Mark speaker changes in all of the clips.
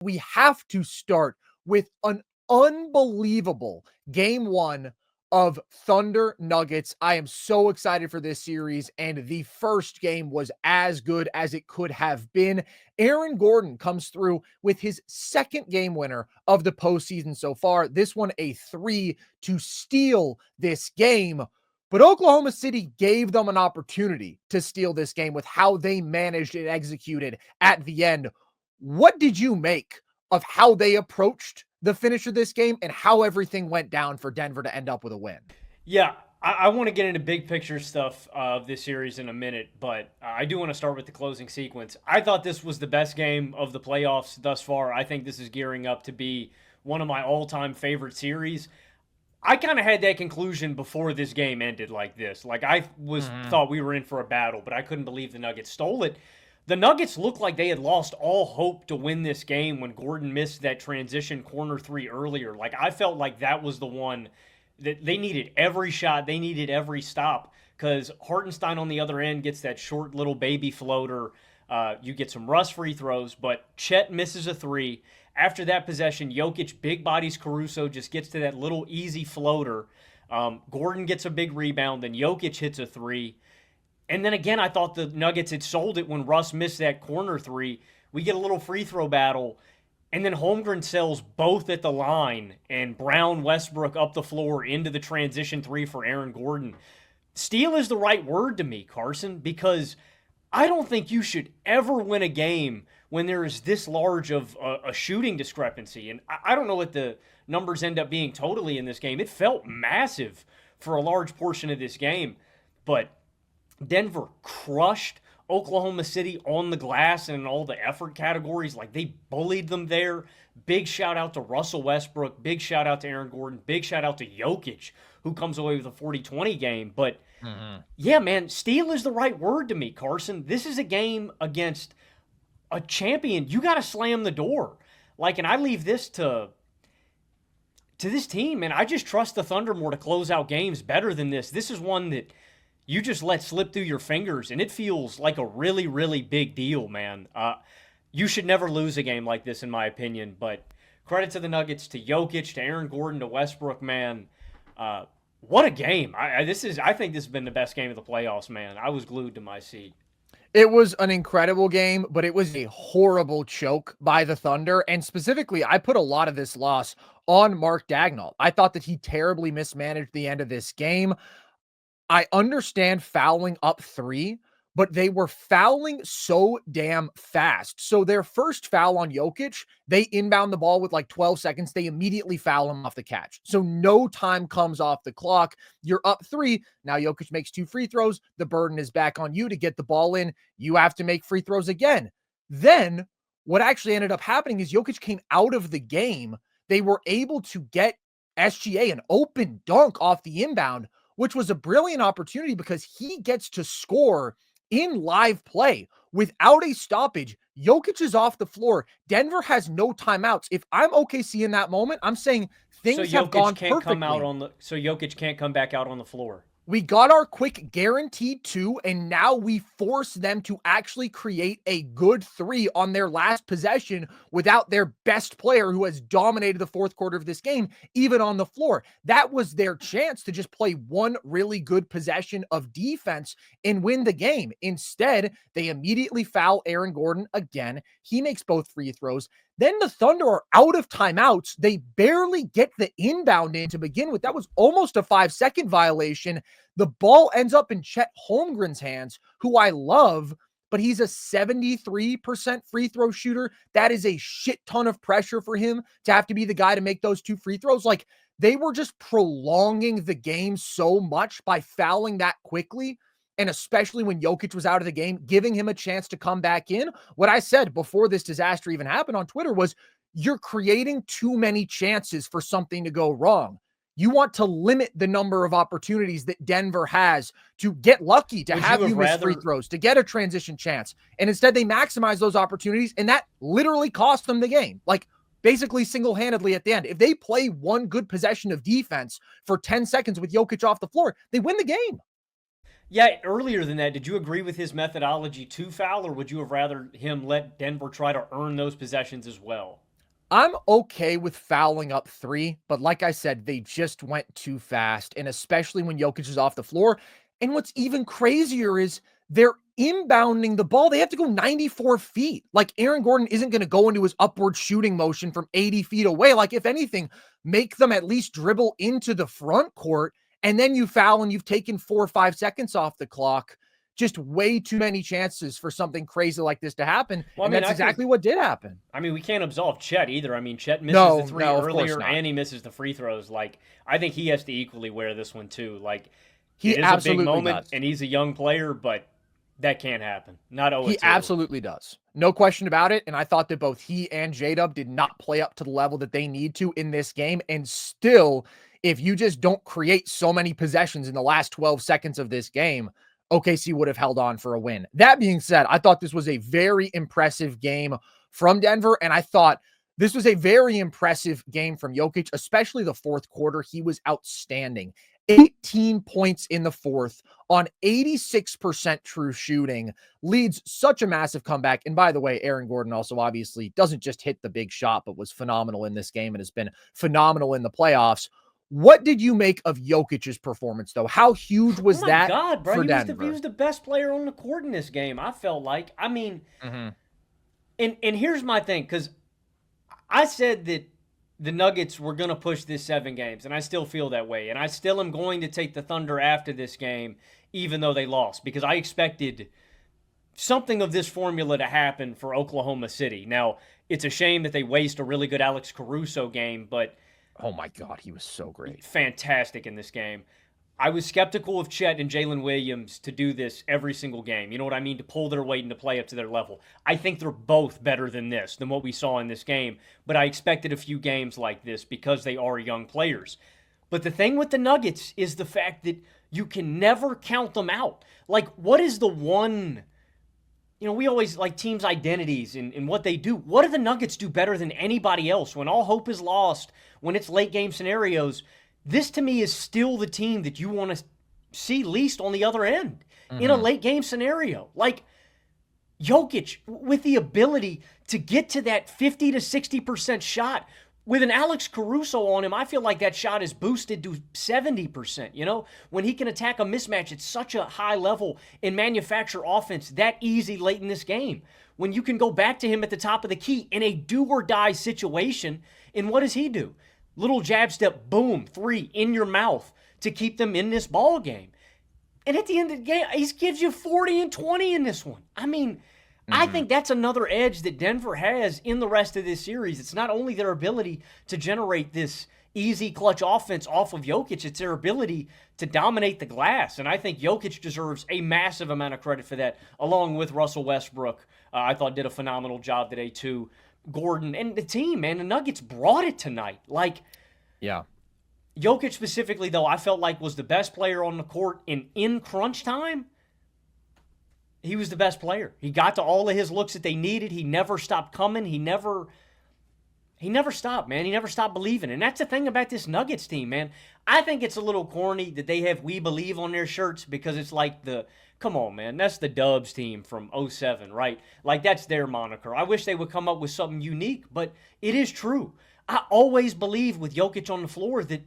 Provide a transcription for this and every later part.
Speaker 1: We have to start with an unbelievable game one of Thunder Nuggets. I am so excited for this series, and the first game was as good as it could have been. Aaron Gordon comes through with his second game winner of the postseason so far. This one a three to steal this game. But Oklahoma City gave them an opportunity to steal this game with how they managed and executed at the end. What did you make of how they approached the finish of this game and how everything went down for Denver to end up with a win?
Speaker 2: Yeah, I want to get into big picture stuff of this series in a minute, but I do want to start with the closing sequence. I thought this was the best game of the playoffs thus far. I think this is gearing up to be one of my all-time favorite series. I kind of had that conclusion before this game ended like this. Like I thought we were in for a battle, but I couldn't believe the Nuggets stole it. The Nuggets looked like they had lost all hope to win this game when Gordon missed that transition corner three earlier. Like I felt like that was the one that they needed every shot, they needed every stop, because Hartenstein on the other end gets that short little baby floater. You get some Russ free throws, but Chet misses a three. After that possession, Jokic big bodies Caruso, just gets to that little easy floater. Gordon gets a big rebound, then Jokic hits a three. And then again, I thought the Nuggets had sold it when Russ missed that corner three. We get a little free throw battle, and then Holmgren sells both at the line, and Brown Westbrook up the floor into the transition three for Aaron Gordon. Steal is the right word to me, Carson, because I don't think you should ever win a game when there is this large of a shooting discrepancy. And I don't know what the numbers end up being totally in this game. It felt massive for a large portion of this game, but Denver crushed Oklahoma City on the glass and in all the effort categories. Like they bullied them there. Big shout out to Russell Westbrook. Big shout out to Aaron Gordon. Big shout out to Jokic, who comes away with a 40-20 game. But yeah, man, steal is the right word to me, Carson. This is a game against a champion. You got to slam the door. Like, and I leave this to this team, and I just trust the Thunder more to close out games better than this. This is one that you just let slip through your fingers, and it feels like a really, really big deal, man. You should never lose a game like this, in my opinion. But credit to the Nuggets, to Jokic, to Aaron Gordon, to Westbrook, man. What a game! I think this has been the best game of the playoffs, man. I was glued to my seat.
Speaker 1: It was an incredible game, but it was a horrible choke by the Thunder. And specifically, I put a lot of this loss on Mark Daigneault. I thought that he terribly mismanaged the end of this game. I understand fouling up three, but they were fouling so damn fast. So their first foul on Jokic, they inbound the ball with like 12 seconds. They immediately foul him off the catch. So no time comes off the clock. You're up three. Now Jokic makes two free throws. The burden is back on you to get the ball in. You have to make free throws again. Then what actually ended up happening is Jokic came out of the game. They were able to get SGA an open dunk off the inbound, which was a brilliant opportunity because he gets to score in live play without a stoppage. Jokic is off the floor. Denver has no timeouts. If I'm OKC in that moment, I'm saying things have gone perfectly.
Speaker 2: So Jokic can't come back out on the floor.
Speaker 1: We got our quick guaranteed two, and now we force them to actually create a good three on their last possession without their best player who has dominated the fourth quarter of this game, even on the floor. That was their chance to just play one really good possession of defense and win the game. Instead, they immediately foul Aaron Gordon again. He makes both free throws. Then the Thunder are out of timeouts. They barely get the inbound in to begin with. That was almost a 5-second violation. The ball ends up in Chet Holmgren's hands, who I love, but he's a 73% free throw shooter. That is a shit ton of pressure for him to have to be the guy to make those two free throws. Like, they were just prolonging the game so much by fouling that quickly. And especially when Jokic was out of the game, giving him a chance to come back in. What I said before this disaster even happened on Twitter was, you're creating too many chances for something to go wrong. You want to limit the number of opportunities that Denver has to get lucky, to have you miss free throws, to get a transition chance. And instead they maximize those opportunities, and that literally cost them the game. Like, basically single-handedly at the end. If they play one good possession of defense for 10 seconds with Jokic off the floor, they win the game.
Speaker 2: Yeah, earlier than that, did you agree with his methodology to foul, or would you have rather him let Denver try to earn those possessions as well?
Speaker 1: I'm okay with fouling up 3, but like I said, they just went too fast, and especially when Jokic is off the floor. And what's even crazier is they're inbounding the ball. They have to go 94 feet. Like, Aaron Gordon isn't going to go into his upward shooting motion from 80 feet away. Like, if anything, make them at least dribble into the front court, and then you foul and you've taken 4 or 5 seconds off the clock. Just way too many chances for something crazy like this to happen. Well, and that's exactly what did happen.
Speaker 2: I mean, we can't absolve Chet either. I mean, Chet misses the 3 earlier and he misses the free throws. Like, I think he has to equally wear this one too. Like,
Speaker 1: he
Speaker 2: it is
Speaker 1: absolutely
Speaker 2: a big moment,
Speaker 1: does.
Speaker 2: And he's a young player, but that can't happen. Not OUT.
Speaker 1: He absolutely does. No question about it. And I thought that both he and J-Dub did not play up to the level that they need to in this game. And still, if you just don't create so many possessions in the last 12 seconds of this game, OKC would have held on for a win. That being said, I thought this was a very impressive game from Denver, and I thought this was a very impressive game from Jokic, especially the fourth quarter. He was outstanding. 18 points in the fourth on 86% true shooting, leads such a massive comeback. And by the way, Aaron Gordon also obviously doesn't just hit the big shot, but was phenomenal in this game and has been phenomenal in the playoffs. What did you make of Jokic's performance, though? How huge was that
Speaker 2: God, bro.
Speaker 1: for Denver?
Speaker 2: He was the best player on the court in this game, I felt like. I mean, and here's my thing, because I said that the Nuggets were going to push this 7 games, and I still feel that way. And I still am going to take the Thunder after this game, even though they lost, because I expected something of this formula to happen for Oklahoma City. Now, it's a shame that they waste a really good Alex Caruso game, but
Speaker 1: oh my God, he was so great.
Speaker 2: Fantastic in this game. I was skeptical of Chet and Jalen Williams to do this every single game. You know what I mean? To pull their weight and to play up to their level. I think they're both better than this, than what we saw in this game. But I expected a few games like this because they are young players. But the thing with the Nuggets is the fact that you can never count them out. Like, what is the one... You know, we always like teams' identities and what they do. What do the Nuggets do better than anybody else when all hope is lost, when it's late game scenarios? This to me is still the team that you want to see least on the other end in a late game scenario. Like Jokic with the ability to get to that 50 to 60% shot. With an Alex Caruso on him, I feel like that shot is boosted to 70%, you know? When he can attack a mismatch at such a high level and manufacture offense that easy late in this game. When you can go back to him at the top of the key in a do-or-die situation, and what does he do? Little jab step, boom, 3 in your mouth to keep them in this ball game. And at the end of the game, he gives you 40 and 20 in this one. I mean... I think that's another edge that Denver has in the rest of this series. It's not only their ability to generate this easy clutch offense off of Jokic, it's their ability to dominate the glass. And I think Jokic deserves a massive amount of credit for that, along with Russell Westbrook. I thought did a phenomenal job today too. Gordon and the team, man, the Nuggets brought it tonight. Like,
Speaker 1: yeah.
Speaker 2: Jokic specifically, though, I felt like was the best player on the court in crunch time. He was the best player. He got to all of his looks that they needed. He never stopped coming. He never stopped, man. He never stopped believing. And that's the thing about this Nuggets team, man. I think it's a little corny that they have "We Believe" on their shirts because it's like come on, man. That's the Dubs team from 07, right? Like, that's their moniker. I wish they would come up with something unique, but it is true. I always believe with Jokic on the floor that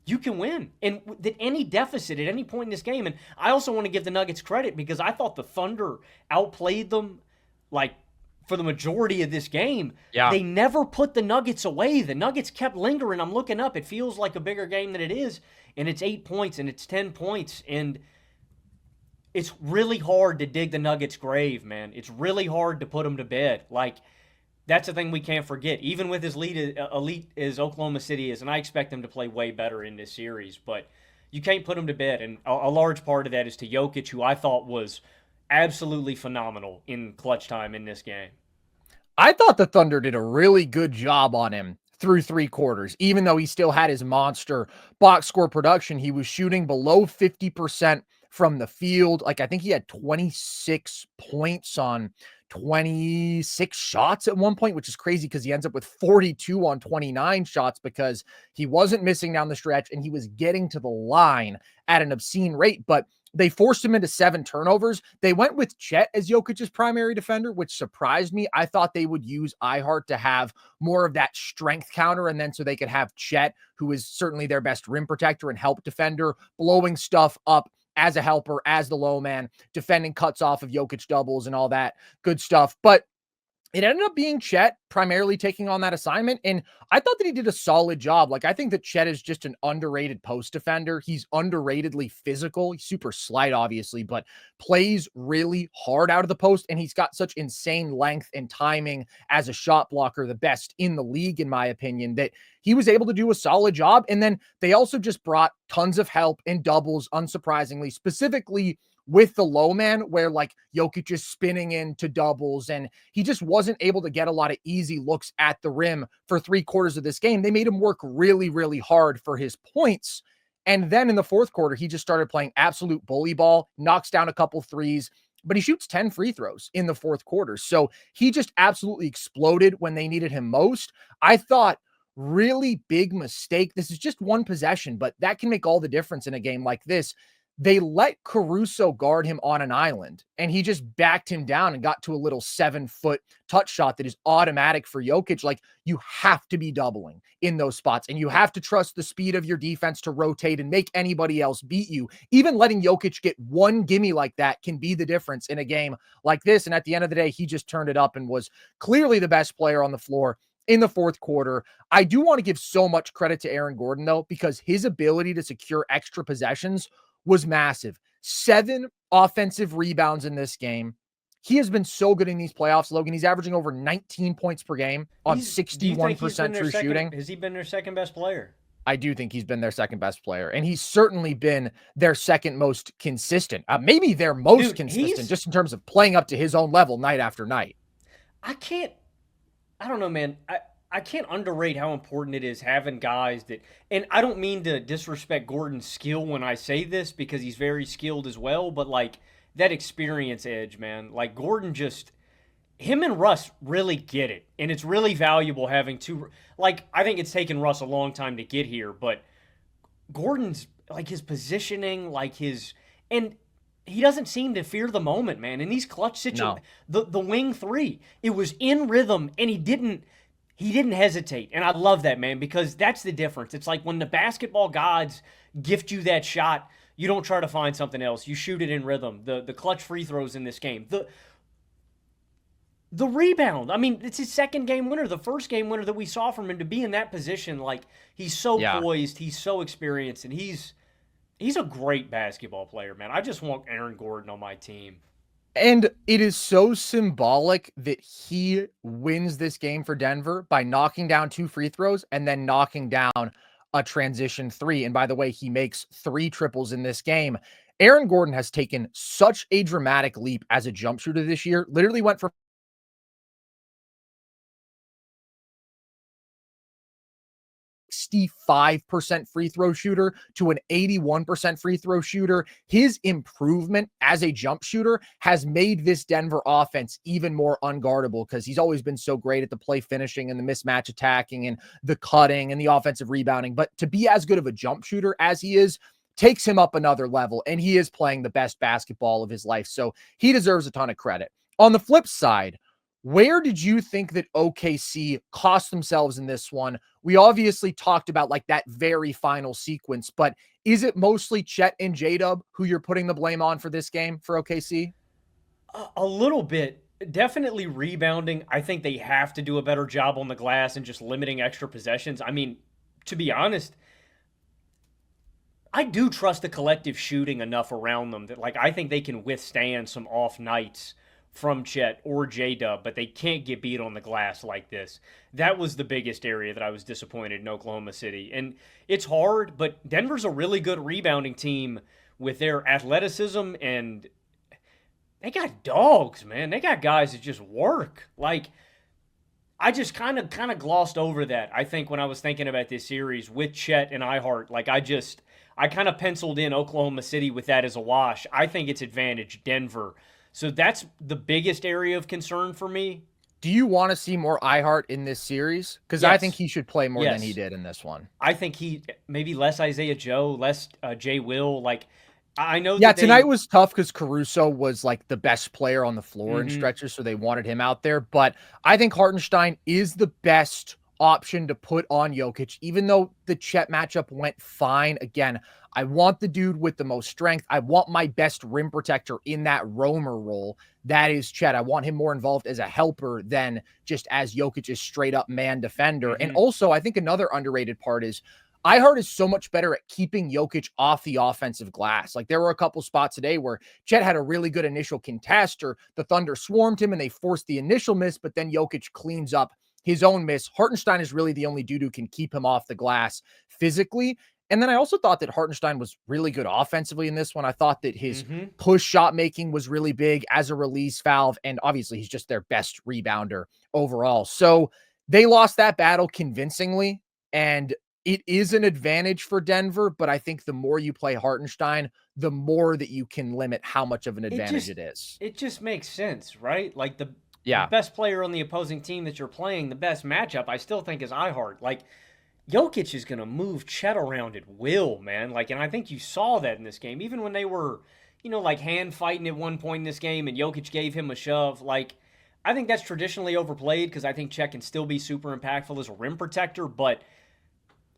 Speaker 2: you can win, and that any deficit at any point in this game. And I also want to give the Nuggets credit because I thought the Thunder outplayed them, like, for the majority of this game.
Speaker 1: Yeah.
Speaker 2: They never put the Nuggets away. The Nuggets kept lingering. I'm looking up. It feels like a bigger game than it is, and it's 8 points, and it's 10 points, and it's really hard to dig the Nuggets' grave, man. It's really hard to put them to bed. Like, that's the thing we can't forget. Even with as elite as Oklahoma City is, and I expect them to play way better in this series, but you can't put them to bed. And a large part of that is to Jokic, who I thought was absolutely phenomenal in clutch time in this game.
Speaker 1: I thought the Thunder did a really good job on him through 3 quarters. Even though he still had his monster box score production, he was shooting below 50% from the field. Like, I think he had 26 points on 26 shots at one point, which is crazy because he ends up with 42 on 29 shots because he wasn't missing down the stretch and he was getting to the line at an obscene rate. But They forced him into 7 turnovers. They went with Chet as Jokic's primary defender, which surprised me. I thought they would use Ihart to have more of that strength counter, and then so they could have Chet, who is certainly their best rim protector and help defender, blowing stuff up as a helper, as the low man, defending cuts off of Jokic doubles and all that good stuff. But it ended up being Chet primarily taking on that assignment. And I thought that he did a solid job. Like, I think that Chet is just an underrated post defender. He's underratedly physical. He's super slight, obviously, but plays really hard out of the post. And he's got such insane length and timing as a shot blocker, the best in the league, in my opinion, that he was able to do a solid job. And then they also just brought tons of help in doubles, unsurprisingly, specifically with the low man, where like Jokic is spinning into doubles and he just wasn't able to get a lot of easy looks at the rim for 3/4 of this game. They made him work really, really hard for his points. And then in the fourth quarter, he just started playing absolute bully ball, knocks down a couple threes, but he shoots 10 free throws in the fourth quarter. So he just absolutely exploded when they needed him most. I thought, really big mistake. This is just one possession, but that can make all the difference in a game like this. They let Caruso guard him on an island, and he just backed him down and got to a little 7-foot touch shot that is automatic for Jokic. Like, you have to be doubling in those spots, and you have to trust the speed of your defense to rotate and make anybody else beat you. Even letting Jokic get one gimme like that can be the difference in a game like this. And at the end of the day, he just turned it up and was clearly the best player on the floor in the fourth quarter. I do want to give so much credit to Aaron Gordon, though, because his ability to secure extra possessions was massive. 7 offensive rebounds in this game. He has been so good in these playoffs, Logan. He's averaging over 19 points per game on 61% true shooting.
Speaker 2: Has he been their second best player?
Speaker 1: I do think he's been their second best player, and he's certainly been their second most consistent. Maybe their most consistent, just in terms of playing up to his own level night after night.
Speaker 2: I don't know, man. I can't underrate how important it is having guys that, and I don't mean to disrespect Gordon's skill when I say this, because he's very skilled as well, but like that experience edge, man. Like Gordon him and Russ really get it, and it's really valuable having two. Like, I think it's taken Russ a long time to get here, but Gordon's, like, his positioning, and he doesn't seem to fear the moment, man. In these clutch situations, the wing three, it was in rhythm, and he didn't hesitate. And I love that, man, because that's the difference. It's like when the basketball gods gift you that shot, you don't try to find something else. You shoot it in rhythm. The clutch free throws in this game. The rebound. I mean, it's his second game winner, the first game winner that we saw from him, to be in that position. Like, he's so poised, he's so experienced, and he's a great basketball player, man. I just want Aaron Gordon on my team.
Speaker 1: And it is so symbolic that he wins this game for Denver by knocking down 2 free throws and then knocking down a transition 3. And by the way, he makes 3 triples in this game. Aaron Gordon has taken such a dramatic leap as a jump shooter this year. Literally went from 65% free throw shooter to an 81% free throw shooter. His improvement as a jump shooter has made this Denver offense even more unguardable, because he's always been so great at the play finishing and the mismatch attacking and the cutting and the offensive rebounding. But to be as good of a jump shooter as he is takes him up another level, and he is playing the best basketball of his life. So he deserves a ton of credit. On the flip side, where did you think that OKC cost themselves in this one? We obviously talked about like that very final sequence, but is it mostly Chet and J-Dub who you're putting the blame on for this game for OKC?
Speaker 2: A little bit. Definitely rebounding. I think they have to do a better job on the glass and just limiting extra possessions. I mean, to be honest, I do trust the collective shooting enough around them that, like, I think they can withstand some off nights from Chet or J-Dub, but they can't get beat on the glass like this. That was the biggest area that I was disappointed in Oklahoma City. And it's hard, but Denver's a really good rebounding team with their athleticism, and they got dogs, man. They got guys that just work. Like, I just kind of glossed over that, I think, when I was thinking about this series with Chet and Ihart. Like, I kind of penciled in Oklahoma City with that as a wash. I think it's advantage Denver. So that's the biggest area of concern for me.
Speaker 1: Do you want to see more Ihart in this series? Because I think he should play more than he did in this one.
Speaker 2: I think maybe less Isaiah Joe, less Jay Will. Like, I know
Speaker 1: Yeah,
Speaker 2: that
Speaker 1: tonight
Speaker 2: they.
Speaker 1: was tough because Caruso was like the best player on the floor in
Speaker 2: Mhm.
Speaker 1: stretches, so they wanted him out there. But I think Hartenstein is the best option to put on Jokic, even though the Chet matchup went fine. Again, I want the dude with the most strength. I want my best rim protector in that roamer role. That is Chet. I want him more involved as a helper than just as Jokic's straight up man defender. And
Speaker 2: Mhm.
Speaker 1: also, I think another underrated part is iHeart is so much better at keeping Jokic off the offensive glass. Like there were a couple spots today where Chet had a really good initial contest or the Thunder swarmed him and they forced the initial miss, but then Jokic cleans up his own miss. Hartenstein is really the only dude who can keep him off the glass physically. And then I also thought that Hartenstein was really good offensively in this one. I thought that his
Speaker 2: Mhm.
Speaker 1: push shot making was really big as a release valve. And obviously he's just their best rebounder overall. So they lost that battle convincingly. And it is an advantage for Denver, but I think the more you play Hartenstein, the more that you can limit how much of an
Speaker 2: It
Speaker 1: advantage
Speaker 2: just
Speaker 1: it is.
Speaker 2: it just makes sense, right? Like the
Speaker 1: Yeah.
Speaker 2: best player on the opposing team that you're playing, the best matchup, I still think is iHeart. Like Jokic is going to move Chet around at will, man. Like, and I think you saw that in this game, even when they were, like hand fighting at one point in this game, and Jokic gave him a shove. Like, I think that's traditionally overplayed because I think Chet can still be super impactful as a rim protector, but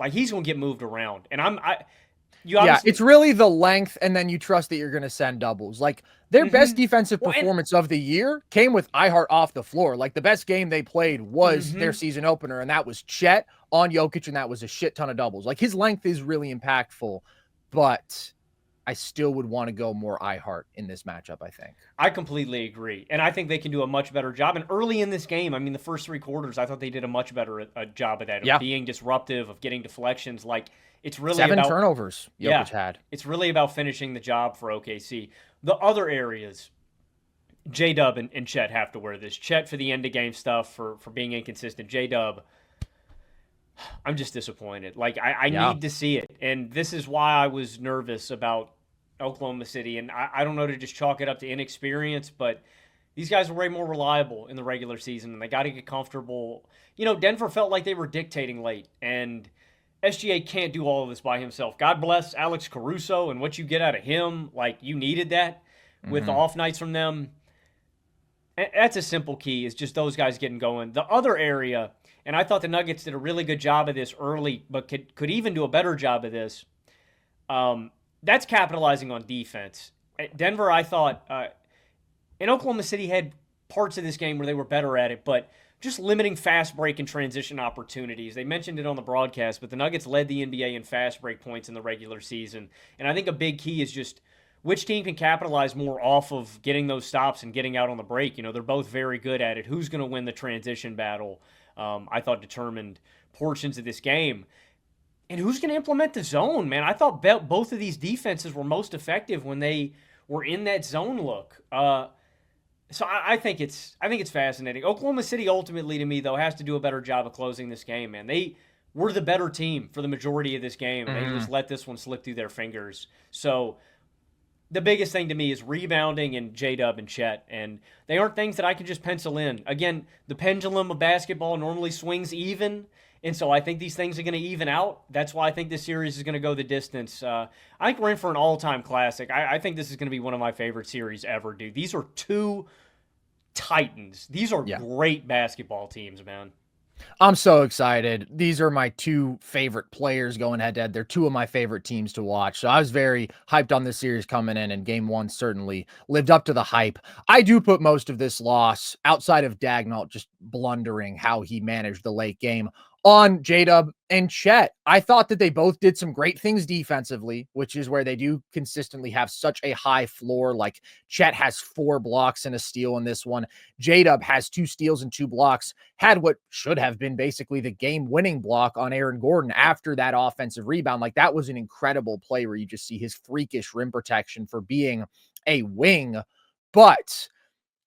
Speaker 2: like he's going to get moved around. And you
Speaker 1: Yeah, it's
Speaker 2: obviously.
Speaker 1: really the length, and then you trust that you're going to send doubles. Like their best
Speaker 2: Mm-hmm.
Speaker 1: defensive
Speaker 2: Well, and
Speaker 1: performance of the year came with iHeart off the floor. Like the best game they played was their
Speaker 2: mm-hmm.
Speaker 1: season opener, and that was Chet on Jokic, and that was a shit ton of doubles. Like his length is really impactful, but I still would want to go more iHeart in this matchup, I think.
Speaker 2: I completely agree. And I think they can do a much better job. And early in this game, I mean, the first three quarters, I thought they did a much better job of that, of
Speaker 1: Yeah.
Speaker 2: being disruptive, of getting deflections. Like, it's really
Speaker 1: 7
Speaker 2: about,
Speaker 1: turnovers
Speaker 2: yeah,
Speaker 1: Jokic had.
Speaker 2: it's really about finishing the job for OKC. The other areas, J Dub and Chet have to wear this. Chet for the end of game stuff, for being inconsistent. J Dub, I'm just disappointed. Like, I
Speaker 1: Yeah.
Speaker 2: need to see it. And this is why I was nervous about Oklahoma City. And I don't know to just chalk it up to inexperience, but these guys were way more reliable in the regular season and they got to get comfortable. Denver felt like they were dictating late, and SGA can't do all of this by himself. God bless Alex Caruso and what you get out of him. Like, you needed that with the
Speaker 1: Mhm.
Speaker 2: off nights from them. That's a simple key, is just those guys getting going. The other area, and I thought the Nuggets did a really good job of this early, but could even do a better job of this. That's capitalizing on defense. At Denver, I thought, and Oklahoma City had parts of this game where they were better at it, but just limiting fast break and transition opportunities. They mentioned it on the broadcast, but the Nuggets led the NBA in fast break points in the regular season. And I think a big key is just which team can capitalize more off of getting those stops and getting out on the break. They're both very good at it. Who's going to win the transition battle? I thought determined portions of this game. And who's going to implement the zone, man? I thought both of these defenses were most effective when they were in that zone look. So I think it's fascinating. Oklahoma City ultimately, to me, though, has to do a better job of closing this game, man. They were the better team for the majority of this game. They just
Speaker 1: Mhm.
Speaker 2: let this one slip through their fingers. So the biggest thing to me is rebounding and J-Dub and Chet, and they aren't things that I can just pencil in. Again, the pendulum of basketball normally swings even, and so I think these things are going to even out. That's why I think this series is going to go the distance. I think we're in for an all-time classic. I think this is going to be one of my favorite series ever, dude. These are two titans. These are
Speaker 1: Yeah.
Speaker 2: great basketball teams, man.
Speaker 1: I'm so excited. These are my two favorite players going head to head. They're two of my favorite teams to watch. So I was very hyped on this series coming in, and game one certainly lived up to the hype. I do put most of this loss outside of Dagnall just blundering how he managed the late game on J-Dub and Chet. I thought that they both did some great things defensively, which is where they do consistently have such a high floor. Like Chet has 4 blocks and a steal in this one. J-Dub has 2 steals and 2 blocks, had what should have been basically the game-winning block on Aaron Gordon after that offensive rebound. Like that was an incredible play where you just see his freakish rim protection for being a wing. But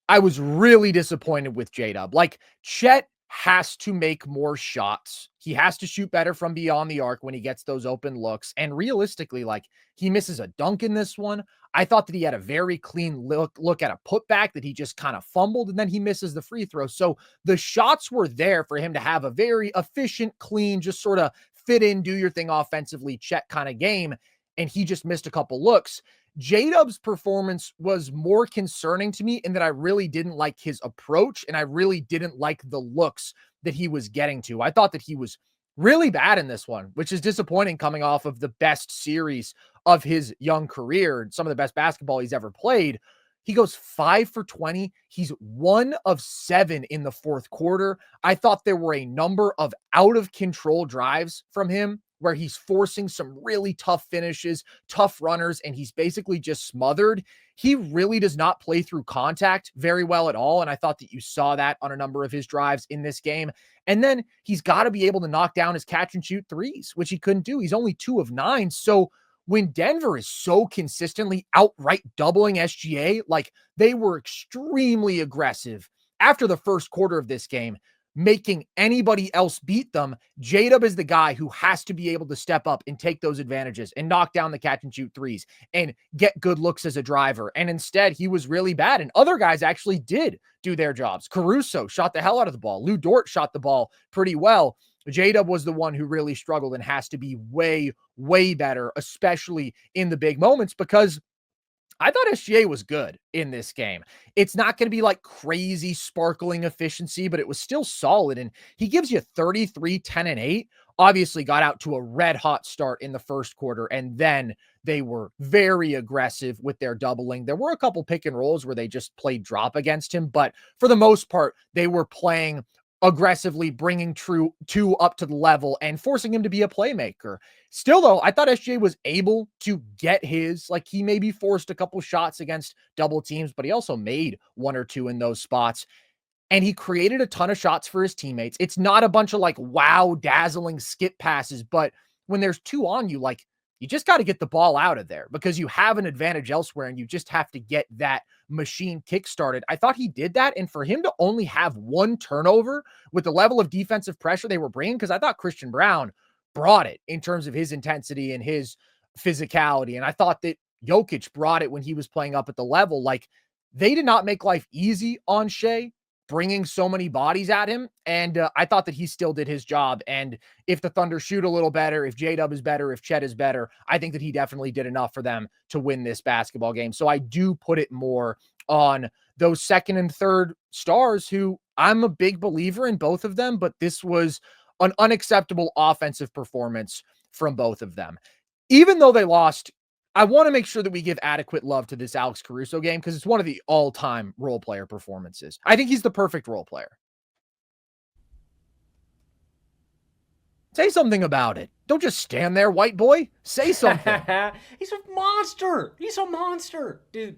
Speaker 1: I was really disappointed with J-Dub. Like Chet has to make more shots. He has to shoot better from beyond the arc when he gets those open looks. And realistically, like he misses a dunk in this one. I thought that he had a very clean look at a putback that he just kind of fumbled, and then he misses the free throw. So the shots were there for him to have a very efficient, clean, just sort of fit in, do your thing offensively, Chet kind of game. and he just missed a couple looks. J-Dub's performance was more concerning to me in that I really didn't like his approach, and I really didn't like the looks that he was getting to. I thought that he was really bad in this one, which is disappointing coming off of the best series of his young career and some of the best basketball he's ever played. He goes 5 for 20. He's 1 of 7 in the fourth quarter. I thought there were a number of out of control drives from him where he's forcing some really tough finishes, tough runners, and he's basically just smothered. He really does not play through contact very well at all. And I thought that you saw that on a number of his drives in this game. And then he's got to be able to knock down his catch and shoot threes, which he couldn't do. He's only 2 of 9. So when Denver is so consistently outright doubling SGA, like they were extremely aggressive after the first quarter of this game, making anybody else beat them, J-Dub is the guy who has to be able to step up and take those advantages and knock down the catch and shoot threes and get good looks as a driver. And instead, he was really bad. And other guys actually did do their jobs. Caruso shot the hell out of the ball. Lou Dort shot the ball pretty well. J-Dub was the one who really struggled and has to be way, way better, especially in the big moments, because I thought SGA was good in this game. It's not going to be like crazy sparkling efficiency, but it was still solid. And he gives you 33, 10, and 8. Obviously got out to a red hot start in the first quarter. And then they were very aggressive with their doubling. There were a couple pick and rolls where they just played drop against him. But for the most part, they were playing aggressively, bringing two up to the level and forcing him to be a playmaker. Still, though, I thought SGA was able to get his, like he maybe forced a couple shots against double teams, but he also made 1 or 2 in those spots. And he created a ton of shots for his teammates. It's not a bunch of like, wow, dazzling skip passes, but when there's 2 on you, like you just got to get the ball out of there because you have an advantage elsewhere and you just have to get that machine kick-started. I thought he did that. And for him to only have 1 turnover with the level of defensive pressure they were bringing, because I thought Christian Braun brought it in terms of his intensity and his physicality. And I thought that Jokic brought it when he was playing up at the level. Like they did not make life easy on Shai, bringing so many bodies at him. And I thought that he still did his job. And if the Thunder shoot a little better, if J-Dub is better, if Chet is better, I think that he definitely did enough for them to win this basketball game. So I do put it more on those second and third stars who I'm a big believer in both of them, but this was an unacceptable offensive performance from both of them. Even though they lost, I want to make sure that we give adequate love to this Alex Caruso game because it's one of the all-time role player performances. I think he's the perfect role player. Say something about it. Don't just stand there, white boy. Say something.
Speaker 2: He's a monster. He's a monster, dude.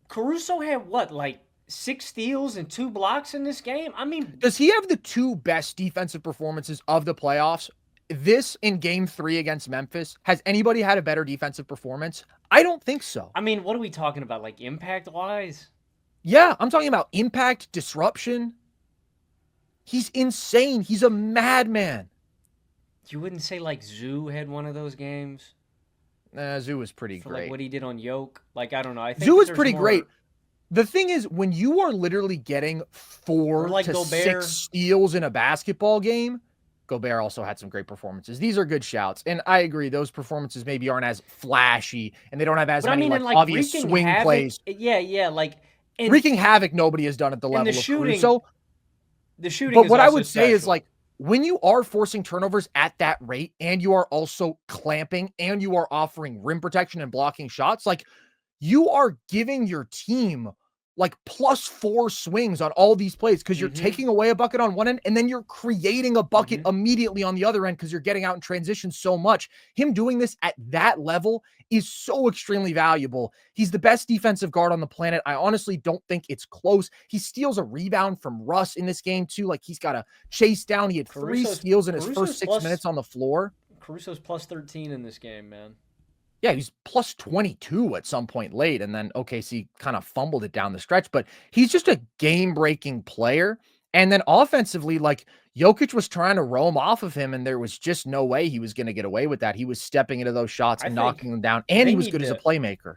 Speaker 2: Caruso had what, like 6 steals and 2 blocks in this game? I mean,
Speaker 1: does he have the 2 best defensive performances of the playoffs? This in game 3 against Memphis, has anybody had a better defensive performance? I don't think so.
Speaker 2: I mean, what are we talking about? Like impact wise?
Speaker 1: Yeah, I'm talking about impact, disruption. He's insane. He's a madman.
Speaker 2: You wouldn't say like Zoo had one of those games?
Speaker 1: Zoo was pretty great.
Speaker 2: Like what he did on Yoke. Like, I don't know. I think
Speaker 1: Zoo was pretty great. The thing is, when you are literally getting 4 to Gobert. 6 steals in a basketball game, Gobert also had some great performances. These are good shouts. And I agree, those performances maybe aren't as flashy and they don't have as many obvious swing plays.
Speaker 2: Yeah. Like
Speaker 1: wreaking havoc, nobody has done at the level of Caruso.
Speaker 2: The shooting
Speaker 1: but what I would say is like, when you are forcing turnovers at that rate and you are also clamping and you are offering rim protection and blocking shots, like you are giving your team like +4 swings on all these plays because you're taking away a bucket on one end and then you're creating a bucket immediately on the other end because you're getting out in transition so much. Him doing this at that level is so extremely valuable. He's the best defensive guard on the planet. I honestly don't think it's close. He steals a rebound from Russ in this game too. Like he's got a chase down. He had 3 steals in his first 6 minutes on the floor.
Speaker 2: Caruso's +13 in this game, man.
Speaker 1: Yeah, he's +22 at some point late, and then OKC kind of fumbled it down the stretch, but he's just a game-breaking player. And then offensively, like Jokic was trying to roam off of him, and there was just no way he was going to get away with that. He was stepping into those shots and knocking them down, and he was good as a playmaker.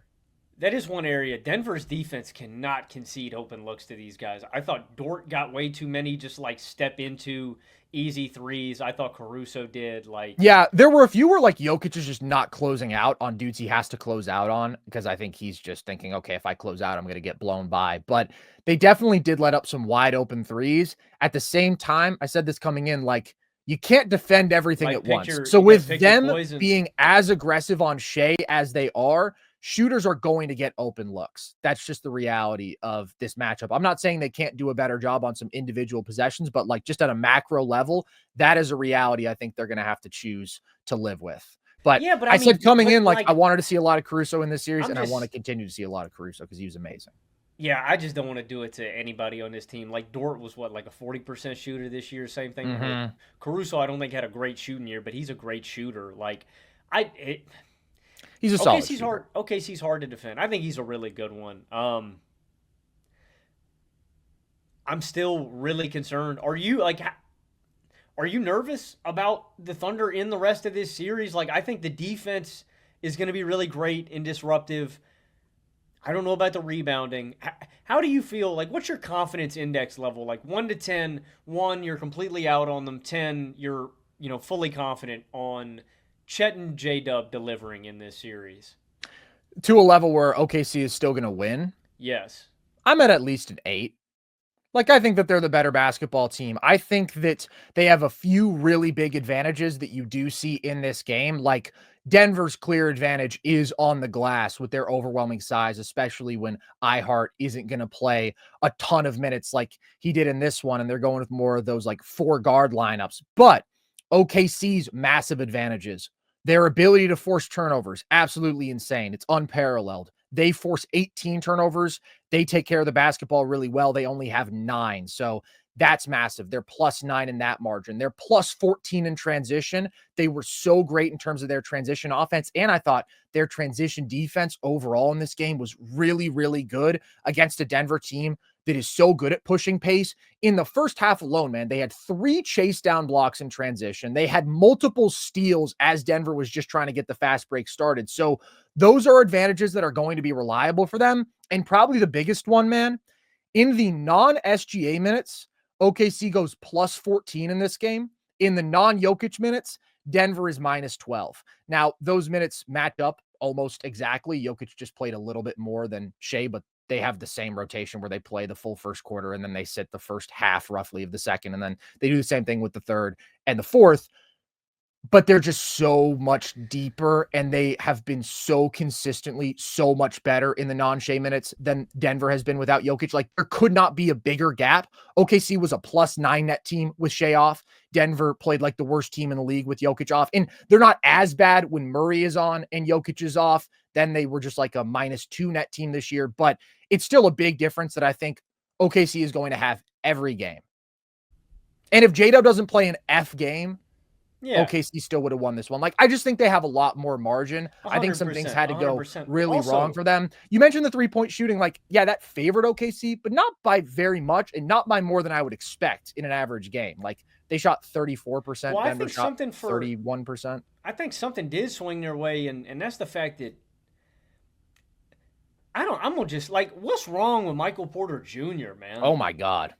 Speaker 2: That is one area. Denver's defense cannot concede open looks to these guys. I thought Dort got way too many just like step into easy threes. I thought Caruso did. Like,
Speaker 1: Yeah, there were a few where like Jokic is just not closing out on dudes he has to close out on, because I think he's just thinking, okay, if I close out, I'm going to get blown by. But they definitely did let up some wide open threes. At the same time, I said this coming in, like, you can't defend everything
Speaker 2: like
Speaker 1: at
Speaker 2: pick
Speaker 1: once.
Speaker 2: your
Speaker 1: So
Speaker 2: you gotta
Speaker 1: with
Speaker 2: pick your
Speaker 1: them
Speaker 2: poison.
Speaker 1: being as aggressive on Shai as they are, shooters are going to get open looks. That's just the reality of this matchup. I'm not saying they can't do a better job on some individual possessions, but like just at a macro level, that is a reality I think they're going to have to choose to live with. But
Speaker 2: Yeah, but
Speaker 1: I said coming in, like,
Speaker 2: like
Speaker 1: I wanted to see a lot of Caruso in this series,
Speaker 2: I'm
Speaker 1: and I want to
Speaker 2: just
Speaker 1: continue to see a lot of Caruso because he was amazing.
Speaker 2: yeah, I just don't want to do it to anybody on this team. Like Dort was what, like a 40% shooter this year. Same thing with Caruso. I don't think had a great shooting year, but he's a great shooter. Like
Speaker 1: He's a solid
Speaker 2: OKC's
Speaker 1: shooter.
Speaker 2: hard. OKC's hard to defend. I think he's a really good one. I'm still really concerned. Are you like? Are you nervous about the Thunder in the rest of this series? Like, I think the defense is going to be really great and disruptive. I don't know about the rebounding. How do you feel? Like, what's your confidence index level? Like 1 to 10, 1, you're completely out on them. 10, you're, fully confident on Chet and J-Dub delivering in this series.
Speaker 1: To a level where OKC is still going to win?
Speaker 2: Yes.
Speaker 1: I'm at least an 8. Like, I think that they're the better basketball team. I think that they have a few really big advantages that you do see in this game. Like, Denver's clear advantage is on the glass with their overwhelming size, especially when iHeart isn't going to play a ton of minutes like he did in this one, and they're going with more of those, like, 4-guard lineups. But OKC's massive advantages, their ability to force turnovers, absolutely insane. It's unparalleled. They force 18 turnovers. They take care of the basketball really well. They only have 9. So that's massive. They're +9 in that margin. They're +14 in transition. They were so great in terms of their transition offense. And I thought their transition defense overall in this game was really, really good against a Denver team that is so good at pushing pace. In the first half alone, man, they had 3 chase down blocks in transition. They had multiple steals as Denver was just trying to get the fast break started. So those are advantages that are going to be reliable for them. And probably the biggest one, man, in the non-SGA minutes, OKC goes +14 in this game. In the non-Jokic minutes, Denver is -12. Now, those minutes match up almost exactly. Jokic just played a little bit more than Shai, but they have the same rotation where they play the full first quarter and then they sit the first half roughly of the second. And then they do the same thing with the third and the fourth. But they're just so much deeper, and they have been so consistently so much better in the non-Shai minutes than Denver has been without Jokic. Like, there could not be a bigger gap. OKC was a +9 net team with Shai off. Denver played like the worst team in the league with Jokic off. And they're not as bad when Murray is on and Jokic is off. Then they were just like a -2 net team this year. But it's still a big difference that I think OKC is going to have every game. And if J-Dub doesn't play an F game,
Speaker 2: Yeah.
Speaker 1: OKC still would have won this one. Like, I just think they have a lot more margin. I think some things had to go
Speaker 2: 100%.
Speaker 1: really
Speaker 2: Also,
Speaker 1: wrong for them. You mentioned the 3-point shooting. Like, yeah, that favored OKC, but not by very much and not by more than I would expect in an average game. Like, they shot 34%.
Speaker 2: Well, I
Speaker 1: Denver
Speaker 2: think
Speaker 1: shot
Speaker 2: something
Speaker 1: 31%.
Speaker 2: I think something did swing their way, and that's the fact that I'm gonna just like, what's wrong with Michael Porter Jr., man?
Speaker 1: Oh my God.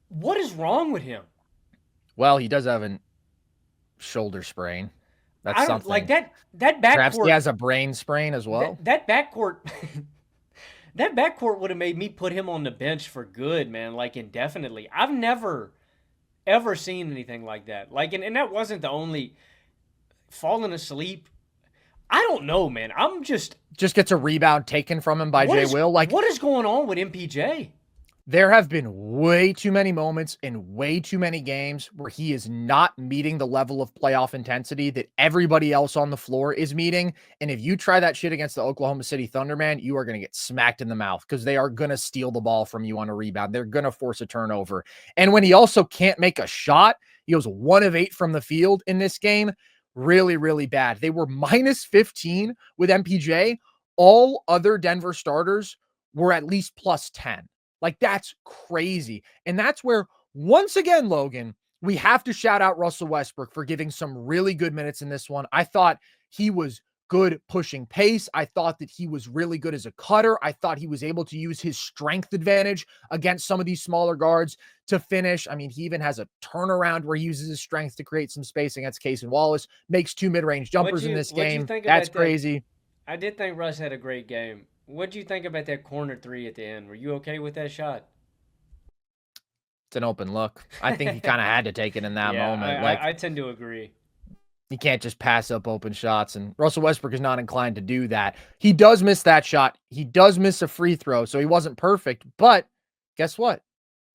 Speaker 2: What is wrong with him?
Speaker 1: Well, he does have a shoulder sprain. That's something.
Speaker 2: Like that backcourt.
Speaker 1: Perhaps he has a brain sprain as well.
Speaker 2: That backcourt. That backcourt would have made me put him on the bench for good, man, like indefinitely. I've never, ever seen anything like that. Like, and that wasn't the only falling asleep. I don't know, man. I'm just
Speaker 1: gets a rebound taken from him by Jay Will. Like,
Speaker 2: what is going on with MPJ?
Speaker 1: There have been way too many moments in way too many games where he is not meeting the level of playoff intensity that everybody else on the floor is meeting. And if you try that shit against the Oklahoma City Thunder, man, you are going to get smacked in the mouth because they are going to steal the ball from you on a rebound. They're going to force a turnover. And when he also can't make a shot, he goes 1 of 8 from the field in this game. Really, really bad. They were -15 with MPJ. All other Denver starters were at least +10. Like, that's crazy. And that's where, once again, Logan, we have to shout out Russell Westbrook for giving some really good minutes in this one. I thought he was good pushing pace. I thought that he was really good as a cutter. I thought he was able to use his strength advantage against some of these smaller guards to finish. I mean, he even has a turnaround where he uses his strength to create some space against Case and Wallace, makes 2 mid-range jumpers in this game. That's crazy.
Speaker 2: I did think Russ had a great game. What'd you think about that corner 3 at the end? Were you okay with that shot?
Speaker 1: It's an open look. I think he kind of had to take it in that moment.
Speaker 2: I tend to agree.
Speaker 1: You can't just pass up open shots, and Russell Westbrook is not inclined to do that. He does miss that shot. He does miss a free throw, so he wasn't perfect, but guess what?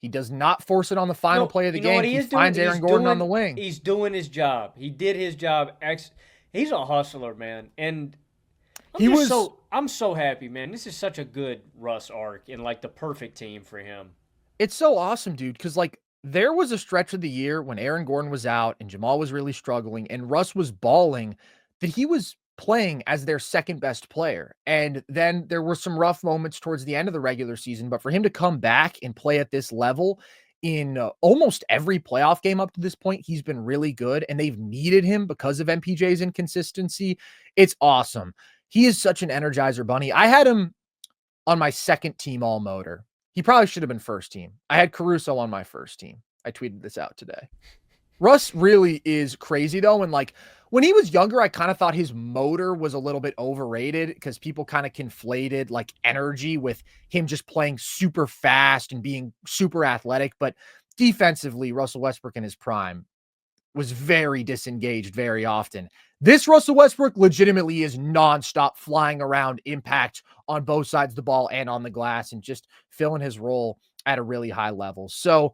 Speaker 1: He does not force it on the final play of the game. He finds Aaron Gordon on the wing.
Speaker 2: He's doing his job. He did his job. He's a hustler, man, and I'm so happy, man. This is such a good Russ arc and like the perfect team for him.
Speaker 1: It's so awesome, dude, because like there was a stretch of the year when Aaron Gordon was out and Jamal was really struggling and Russ was balling that he was playing as their second best player. And then there were some rough moments towards the end of the regular season, but for him to come back and play at this level in almost every playoff game up to this point, he's been really good, and they've needed him because of MPJ's inconsistency. It's awesome. He is such an energizer bunny. I had him on my second team all motor. He probably should have been first team. I had Caruso on my first team. I tweeted this out today. Russ really is crazy though. And like when he was younger, I kind of thought his motor was a little bit overrated because people kind of conflated like energy with him just playing super fast and being super athletic. But defensively, Russell Westbrook in his prime was very disengaged very often. This Russell Westbrook legitimately is nonstop flying around, impact on both sides of the ball and on the glass, and just filling his role at a really high level. So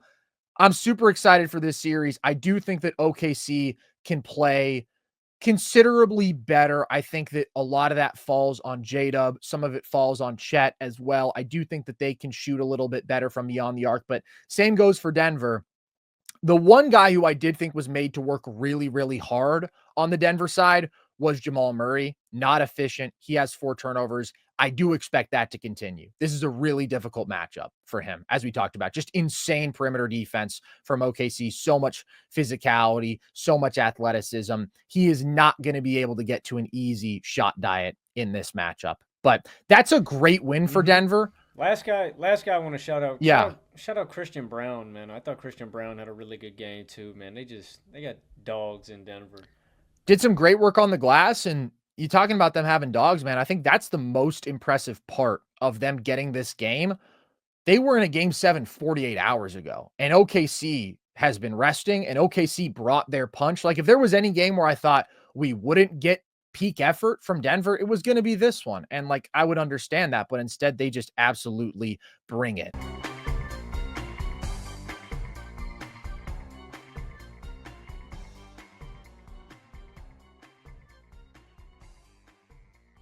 Speaker 1: I'm super excited for this series. I do think that OKC can play considerably better. I think that a lot of that falls on J-Dub. Some of it falls on Chet as well. I do think that they can shoot a little bit better from beyond the arc, but same goes for Denver. The one guy who I did think was made to work really, really hard on the Denver side was Jamal Murray. Not efficient. He has 4 turnovers. I do expect that to continue. This is a really difficult matchup for him, as we talked about. Just insane perimeter defense from OKC. So much physicality, so much athleticism. He is not going to be able to get to an easy shot diet in this matchup. But that's a great win for Denver.
Speaker 2: Last guy I want to shout out.
Speaker 1: Yeah.
Speaker 2: Shout out Christian Brown, man. I thought Christian Brown had a really good game too, man. They got dogs in Denver.
Speaker 1: Did some great work on the glass, and you talking about them having dogs, man. I think that's the most impressive part of them getting this game. They were in a game 7 48 hours ago, and OKC has been resting, and OKC brought their punch. Like if there was any game where I thought we wouldn't get peak effort from Denver, it was going to be this one. And like, I would understand that, but instead they just absolutely bring it.